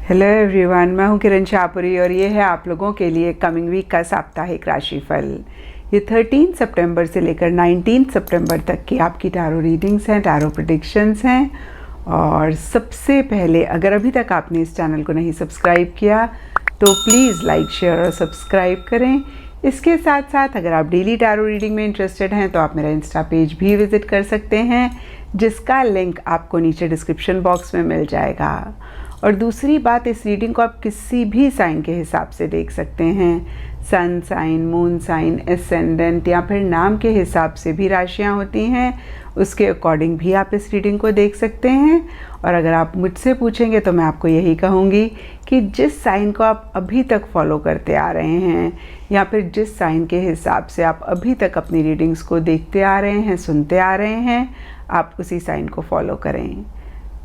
Hello everyone, मैं हूं किरण शाहपुरी और ये है आप लोगों के लिए कमिंग वीक का साप्ताहिक राशिफल। ये 13 सितंबर से लेकर 19 सितंबर तक की आपकी टैरो रीडिंग्स हैं, टैरो प्रेडिक्शंस हैं। और सबसे पहले, अगर अभी तक आपने इस चैनल को नहीं सब्सक्राइब किया तो प्लीज़ लाइक, शेयर और सब्सक्राइब करें। इसके साथ साथ अगर आप डेली टैरो रीडिंग में इंटरेस्टेड हैं तो आप मेरा इंस्टा पेज भी विज़िट कर सकते हैं, जिसका लिंक आपको नीचे डिस्क्रिप्शन बॉक्स में मिल जाएगा। और दूसरी बात, इस रीडिंग को आप किसी भी साइन के हिसाब से देख सकते हैं। Sun sign, moon sign, ascendant या फिर नाम के हिसाब से भी राशियां होती हैं, उसके अकॉर्डिंग भी आप इस रीडिंग को देख सकते हैं। और अगर आप मुझसे पूछेंगे तो मैं आपको यही कहूँगी कि जिस साइन को आप अभी तक फॉलो करते आ रहे हैं या फिर जिस साइन के हिसाब से आप अभी तक अपनी रीडिंग्स को देखते आ रहे हैं, सुनते आ रहे हैं, आप उसी साइन को फॉलो करें।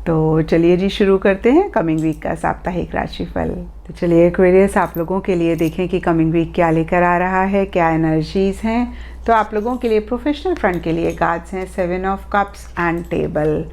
तो चलिए जी, शुरू करते हैं कमिंग वीक का साप्ताहिक राशिफल। तो चलिए एक्वेरियस, आप लोगों के लिए देखें कि कमिंग वीक क्या लेकर आ रहा है, क्या एनर्जीज़ हैं। तो आप लोगों के लिए प्रोफेशनल फ्रंट के लिए कार्ड्स हैं 7 ऑफ कप्स एंड टेबल।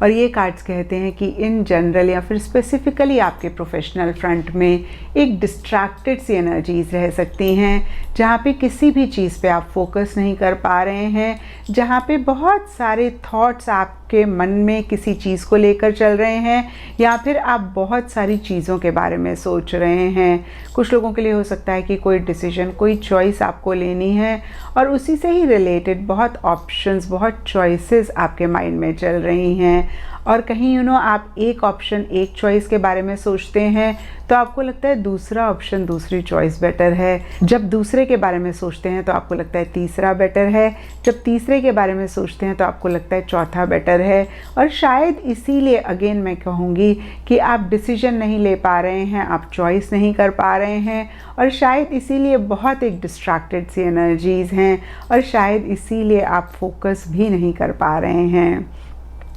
और ये कार्ड्स कहते हैं कि इन जनरल या फिर स्पेसिफिकली आपके प्रोफेशनल फ्रंट में एक डिस्ट्रैक्टेड सी एनर्जीज़ रह सकती हैं, जहाँ पे किसी भी चीज़ पे आप फोकस नहीं कर पा रहे हैं, जहाँ पे बहुत सारे थॉट्स आपके मन में किसी चीज़ को लेकर चल रहे हैं, या फिर आप बहुत सारी चीज़ों के बारे में सोच रहे हैं। कुछ लोगों के लिए हो सकता है कि कोई डिसीजन, कोई चॉइस आपको लेनी है और उसी से ही रिलेटेड बहुत ऑप्शंस, बहुत चॉइसेस आपके माइंड में चल रही हैं। और कहीं आप एक ऑप्शन, एक चॉइस के बारे में सोचते हैं तो आपको लगता है दूसरा ऑप्शन, दूसरी चॉइस बेटर है। जब दूसरे के बारे में सोचते हैं तो आपको लगता है तीसरा बेटर है। जब तीसरे के बारे में सोचते हैं तो आपको लगता है चौथा बेटर है। और शायद इसीलिए अगेन मैं कहूँगी कि आप डिसीजन नहीं ले पा रहे हैं, आप चॉइस नहीं कर पा रहे हैं, और शायद इसीलिए बहुत एक डिस्ट्रैक्टेड सी एनर्जीज़ हैं, और शायद इसीलिए आप फोकस भी नहीं कर पा रहे हैं।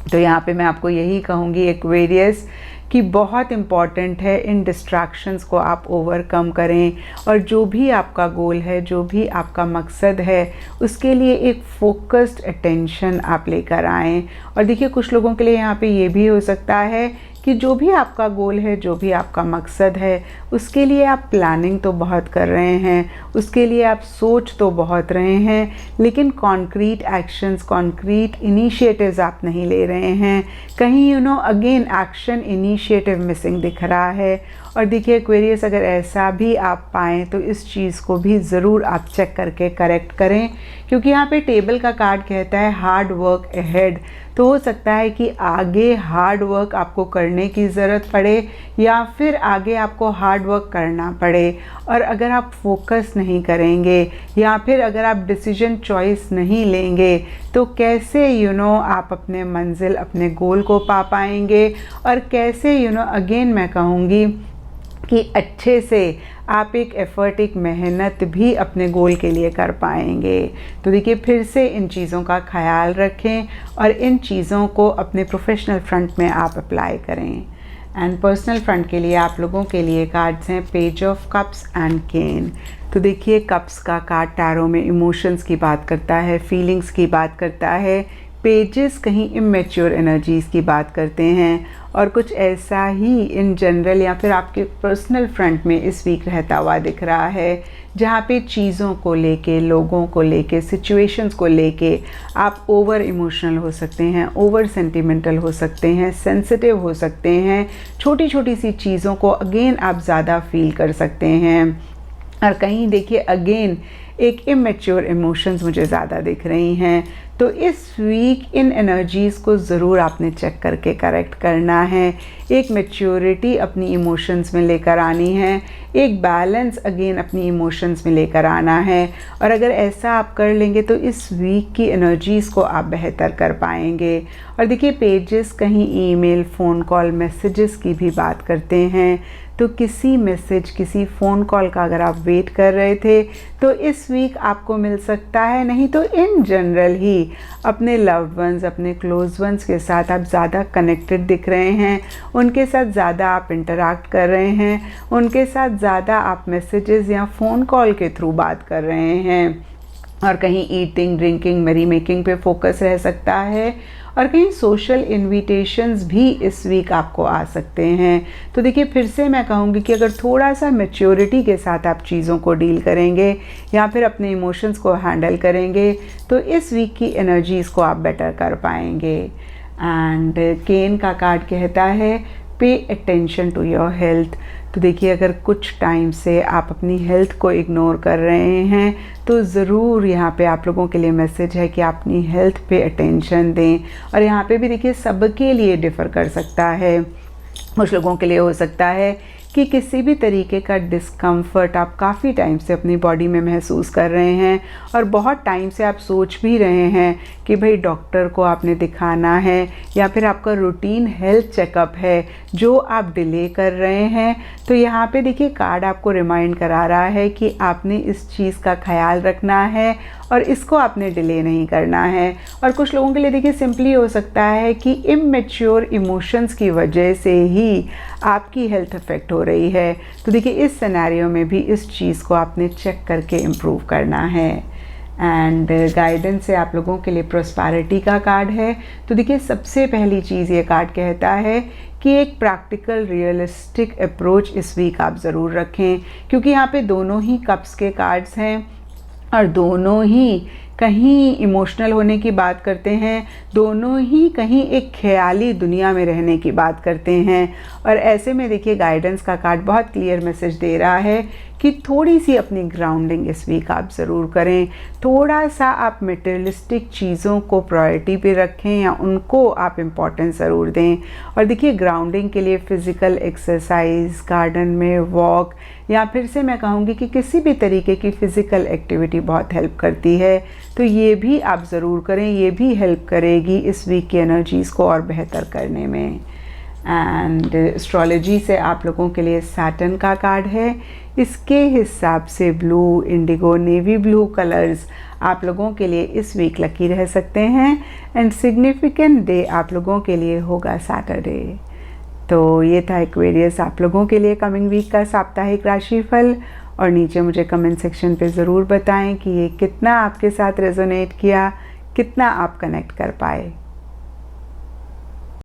तो यहाँ पे मैं आपको यही कहूँगी एक्वेरियस कि बहुत इम्पॉर्टेंट है इन डिस्ट्रैक्शंस को आप ओवरकम करें, और जो भी आपका गोल है, जो भी आपका मकसद है, उसके लिए एक फोकस्ड अटेंशन आप लेकर आएँ। और देखिए, कुछ लोगों के लिए यहाँ पे ये भी हो सकता है कि जो भी आपका गोल है, जो भी आपका मकसद है, उसके लिए आप प्लानिंग तो बहुत कर रहे हैं, उसके लिए आप सोच तो बहुत रहे हैं, लेकिन कॉन्क्रीट एक्शंस, कॉन्क्रीट इनिशिएटिव्स आप नहीं ले रहे हैं। कहीं अगेन एक्शन इनिशिएटिव मिसिंग दिख रहा है। और देखिए एक्वेरियस, अगर ऐसा भी आप पाएँ तो इस चीज़ को भी ज़रूर आप चेक करके करेक्ट करें, क्योंकि यहाँ पे टेबल का कार्ड कहता है हार्ड वर्क अहेड। तो हो सकता है कि आगे हार्ड वर्क आपको करने की ज़रूरत पड़े, या फिर आगे आपको हार्ड वर्क करना पड़े। और अगर आप फोकस नहीं करेंगे या फिर अगर आप डिसीजन चॉइस नहीं लेंगे तो कैसे आप अपने मंजिल, अपने गोल को पा पाएंगे, और कैसे अगेन मैं कहूँगी कि अच्छे से आप एक एफ़र्ट, एक मेहनत भी अपने गोल के लिए कर पाएंगे। तो देखिए, फिर से इन चीज़ों का ख्याल रखें और इन चीज़ों को अपने प्रोफेशनल फ्रंट में आप अप्लाई करें। एंड पर्सनल फ्रंट के लिए आप लोगों के लिए कार्ड्स हैं पेज ऑफ कप्स एंड केन। तो देखिए, कप्स का कार्ड टैरो में इमोशंस की बात करता है, फीलिंग्स की बात करता है। पेजेस कहीं इमेच्योर एनर्जीज़ की बात करते हैं, और कुछ ऐसा ही इन जनरल या फिर आपके पर्सनल फ्रंट में इस वीक रहता हुआ दिख रहा है, जहाँ पे चीज़ों को लेके, लोगों को लेके, सिचुएशंस को लेके आप ओवर इमोशनल हो सकते हैं, ओवर सेंटिमेंटल हो सकते हैं, सेंसिटिव हो सकते हैं। छोटी छोटी सी चीज़ों को अगेन आप ज़्यादा फील कर सकते हैं। और कहीं देखिए, अगेन एक इमेच्योर इमोशंस मुझे ज़्यादा दिख रही हैं। तो इस वीक इन एनर्जीज़ को ज़रूर आपने चेक करके करेक्ट करना है। एक मैच्योरिटी अपनी इमोशंस में लेकर आनी है, एक बैलेंस अगेन अपनी इमोशंस में लेकर आना है। और अगर ऐसा आप कर लेंगे तो इस वीक की एनर्जीज़ को आप बेहतर कर पाएंगे। और देखिए, पेजेस कहीं ईमेल, फ़ोन कॉल, मैसेजेस की भी बात करते हैं। तो किसी मैसेज, किसी फ़ोन कॉल का अगर आप वेट कर रहे थे तो इस वीक आपको मिल सकता है। नहीं तो इन जनरल ही अपने लव्ड वंस, अपने क्लोज वंस के साथ आप ज़्यादा कनेक्टेड दिख रहे हैं, उनके साथ ज़्यादा आप इंटरैक्ट कर रहे हैं, उनके साथ ज़्यादा आप मैसेजेस या फ़ोन कॉल के थ्रू बात कर रहे हैं। और कहीं ईटिंग, ड्रिंकिंग, मरी मेकिंग पे फोकस रह सकता है। और कहीं सोशल इन्विटेशंस भी इस वीक आपको आ सकते हैं। तो देखिए फिर से मैं कहूँगी कि अगर थोड़ा सा मैच्योरिटी के साथ आप चीज़ों को डील करेंगे या फिर अपने इमोशंस को हैंडल करेंगे तो इस वीक की एनर्जीज़ को आप बेटर कर पाएंगे। एंड केन का कार्ड कहता है pay attention to your health. तो देखिए अगर कुछ टाइम से आप अपनी हेल्थ को इग्नोर कर रहे हैं तो ज़रूर यहाँ पे आप लोगों के लिए मैसेज है कि आप अपनी हेल्थ पे अटेंशन दें। और यहाँ पे भी देखिए सबके लिए डिफ़र कर सकता है। कुछ लोगों के लिए हो सकता है कि किसी भी तरीके का डिस्कम्फर्ट आप काफ़ी टाइम से अपनी बॉडी में महसूस कर रहे हैं और बहुत टाइम से आप सोच भी रहे हैं कि भाई डॉक्टर को आपने दिखाना है या फिर आपका रूटीन हेल्थ चेकअप है जो आप डिले कर रहे हैं। तो यहाँ पे देखिए कार्ड आपको रिमाइंड करा रहा है कि आपने इस चीज़ का ख्याल रखना है और इसको आपने डिले नहीं करना है। और कुछ लोगों के लिए देखिए सिंपली हो सकता है कि इमैच्योर इमोशंस की वजह से ही आपकी हेल्थ अफेक्ट हो रही है। तो देखिए इस सिनेरियो में भी इस चीज़ को आपने चेक करके इम्प्रूव करना है। एंड गाइडेंस से आप लोगों के लिए प्रॉस्पेरिटी का कार्ड है। तो देखिए सबसे पहली चीज़ ये कार्ड कहता है कि एक प्रैक्टिकल रियलिस्टिक अप्रोच इस वीक आप ज़रूर रखें, क्योंकि यहाँ पे दोनों ही कप्स के कार्ड्स हैं और दोनों ही कहीं इमोशनल होने की बात करते हैं, दोनों ही कहीं एक ख्याली दुनिया में रहने की बात करते हैं। और ऐसे में देखिए गाइडेंस का कार्ड बहुत क्लियर मैसेज दे रहा है कि थोड़ी सी अपनी ग्राउंडिंग इस वीक आप ज़रूर करें। थोड़ा सा आप मटेरियलिस्टिक चीज़ों को प्रायोरिटी पे रखें या उनको आप इम्पोर्टेंस ज़रूर दें। और देखिए ग्राउंडिंग के लिए फ़िज़िकल एक्सरसाइज, गार्डन में वॉक या फिर से मैं कहूँगी कि किसी भी तरीके की फ़िज़िकल एक्टिविटी बहुत हेल्प करती है। तो ये भी आप ज़रूर करें, ये भी हेल्प करेगी इस वीक की एनर्जीज़ को और बेहतर करने में। एंड एस्ट्रोलॉजी से आप लोगों के लिए सैटर्न का कार्ड है। इसके हिसाब से blue, Indigo, navy blue colours आप लोगों के लिए इस वीक लकी रह सकते हैं। एंड सिग्निफिकेंट डे आप लोगों के लिए होगा सैटरडे। तो ये था एक्वेरियस आप लोगों के लिए कमिंग वीक का साप्ताहिक राशिफल। और नीचे मुझे कमेंट सेक्शन पे ज़रूर बताएं कि ये कितना आपके साथ रेजोनेट किया, कितना आप कनेक्ट कर पाए।